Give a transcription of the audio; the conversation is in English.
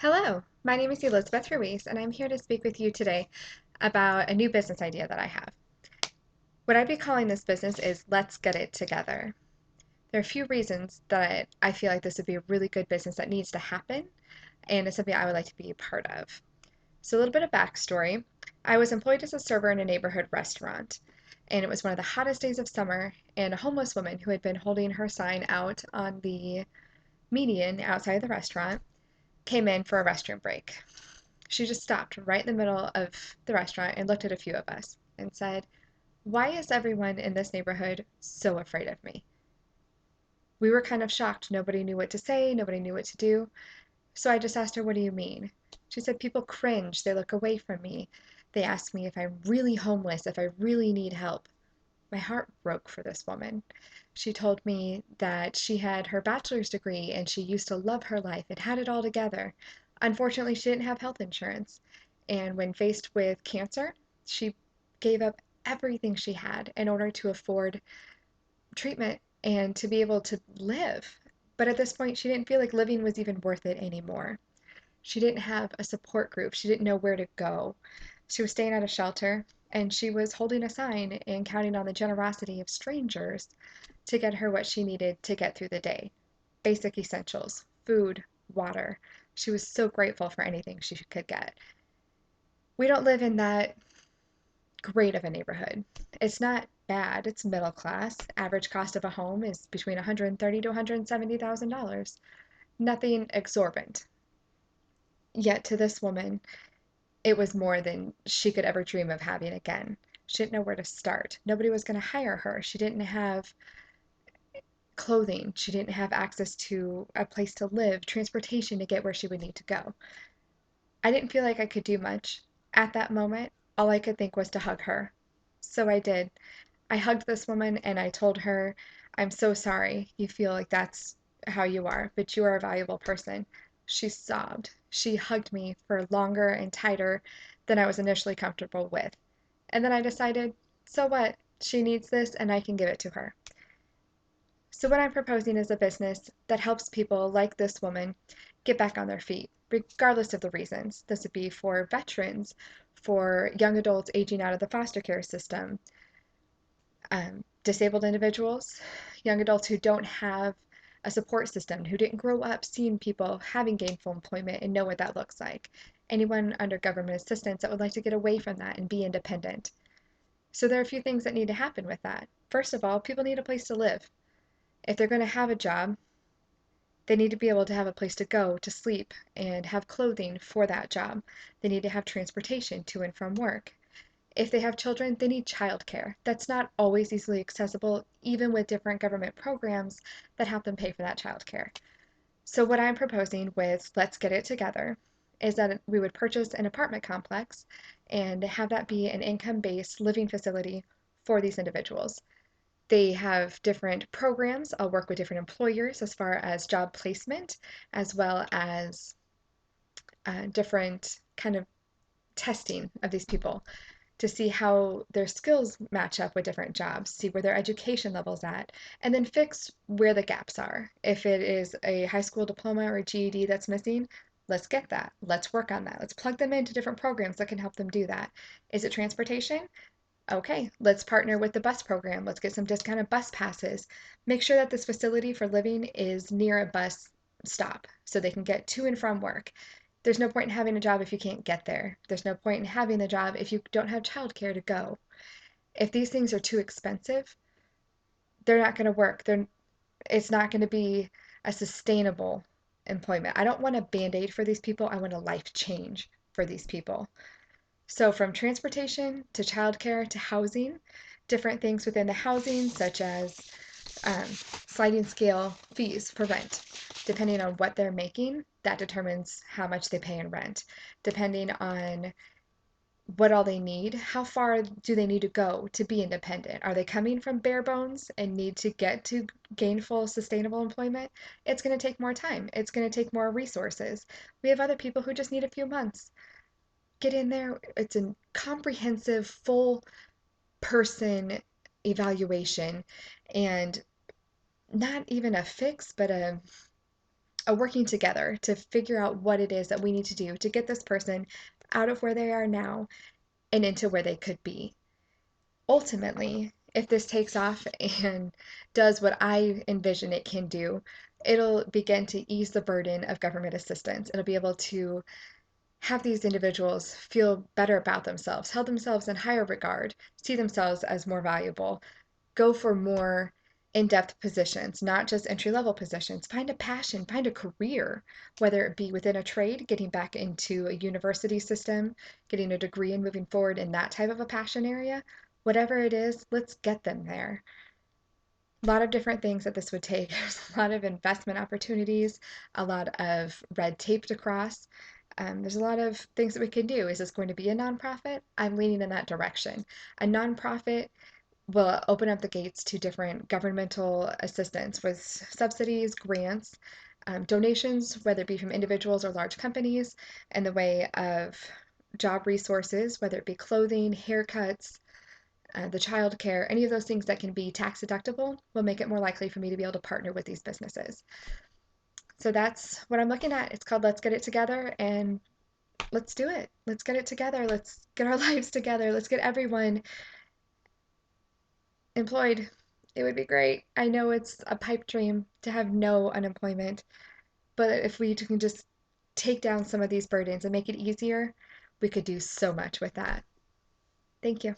Hello, my name is Elizabeth Ruiz, and I'm here to speak with you today about a new business idea that I have. What I'd be calling this business is Let's Get It Together. There are a few reasons that I feel like this would be a really good business that needs to happen, and it's something I would like to be a part of. So, a little bit of backstory. I was employed as a server in a neighborhood restaurant, and it was one of the hottest days of summer, and a homeless woman who had been holding her sign out on the median outside of the restaurant came in for a restroom break. She just stopped right in the middle of the restaurant and looked at a few of us and said, "Why is everyone in this neighborhood so afraid of me?" We were kind of shocked. Nobody knew what to say, nobody knew what to do. So I just asked her, "What do you mean?" She said, "People cringe, they look away from me. They ask me if I'm really homeless, if I really need help." My heart broke for this woman. She told me that she had her bachelor's degree and she used to love her life and had it all together. Unfortunately, she didn't have health insurance. And when faced with cancer, she gave up everything she had in order to afford treatment and to be able to live. But at this point, she didn't feel like living was even worth it anymore. She didn't have a support group. She didn't know where to go. She was staying at a shelter and she was holding a sign and counting on the generosity of strangers to get her what she needed to get through the day. Basic essentials, food, water. She was so grateful for anything she could get. We don't live in that great of a neighborhood. It's not bad. It's middle class. Average cost of a home is between $130,000 to $170,000. Nothing exorbitant. Yet to this woman, it was more than she could ever dream of having again. She didn't know where to start. Nobody was going to hire her. She didn't have clothing. She didn't have access to a place to live, transportation to get where she would need to go. I didn't feel like I could do much. At that moment, all I could think was to hug her. So I did. I hugged this woman and I told her, "I'm so sorry you feel like that's how you are, but you are a valuable person." She sobbed. She hugged me for longer and tighter than I was initially comfortable with. And then I decided, so what? She needs this and I can give it to her. So, what I'm proposing is a business that helps people like this woman get back on their feet, regardless of the reasons. This would be for veterans, for young adults aging out of the foster care system, disabled individuals, young adults who don't have a support system, who didn't grow up seeing people having gainful employment and know what that looks like. Anyone under government assistance that would like to get away from that and be independent. So there are a few things that need to happen with that. First of all, people need a place to live. If they're going to have a job, they need to be able to have a place to go, to sleep, and have clothing for that job. They need to have transportation to and from work. If they have children, they need childcare. That's not always easily accessible, even with different government programs that help them pay for that childcare. So, what I'm proposing with Let's Get It Together is that we would purchase an apartment complex and have that be an income based living facility for these individuals. They have different programs. I'll work with different employers as far as job placement, as well as different kind of testing of these people to see how their skills match up with different jobs, see where their education level's at, and then fix where the gaps are. If it is a high school diploma or a GED that's missing, let's get that. Let's work on that. Let's plug them into different programs that can help them do that. Is it transportation? Okay, let's partner with the bus program. Let's get some discounted bus passes. Make sure that this facility for living is near a bus stop so they can get to and from work. There's no point in having a job if you can't get there. There's no point in having the job if you don't have childcare to go. If these things are too expensive, they're not going to work. It's not going to be a sustainable employment. I don't want a band-aid for these people. I want a life change for these people. So, from transportation to childcare to housing, different things within the housing, such as um, sliding scale fees for rent. Depending on what they're making, that determines how much they pay in rent. Depending on what all they need, how far do they need to go to be independent? Are they coming from bare bones and need to get to gainful, sustainable employment? It's going to take more time, it's going to take more resources. We have other people who just need a few months. Get in there. It's a comprehensive, full person evaluation and not even a fix, but working together to figure out what it is that we need to do to get this person out of where they are now and into where they could be. Ultimately, if this takes off and does what I envision it can do, it'll begin to ease the burden of government assistance. It'll be able to have these individuals feel better about themselves, held themselves in higher regard, see themselves as more valuable, go for more in-depth positions, not just entry-level positions. Find a passion, find a career, whether it be within a trade, getting back into a university system, getting a degree and moving forward in that type of a passion area. Whatever it is, let's get them there. A lot of different things that this would take. There's a lot of investment opportunities, a lot of red tape to cross. There's a lot of things that we can do. Is this going to be a nonprofit? I'm leaning in that direction. A nonprofit will open up the gates to different governmental assistance with subsidies, grants, donations, whether it be from individuals or large companies, in the way of job resources, whether it be clothing, haircuts, the child care, any of those things that can be tax deductible will make it more likely for me to be able to partner with these businesses. So that's what I'm looking at. It's called Let's Get It Together, and let's do it. Let's get it together. Let's get our lives together. Let's get everyone employed. It would be great. I know it's a pipe dream to have no unemployment, but if we can just take down some of these burdens and make it easier, we could do so much with that. Thank you.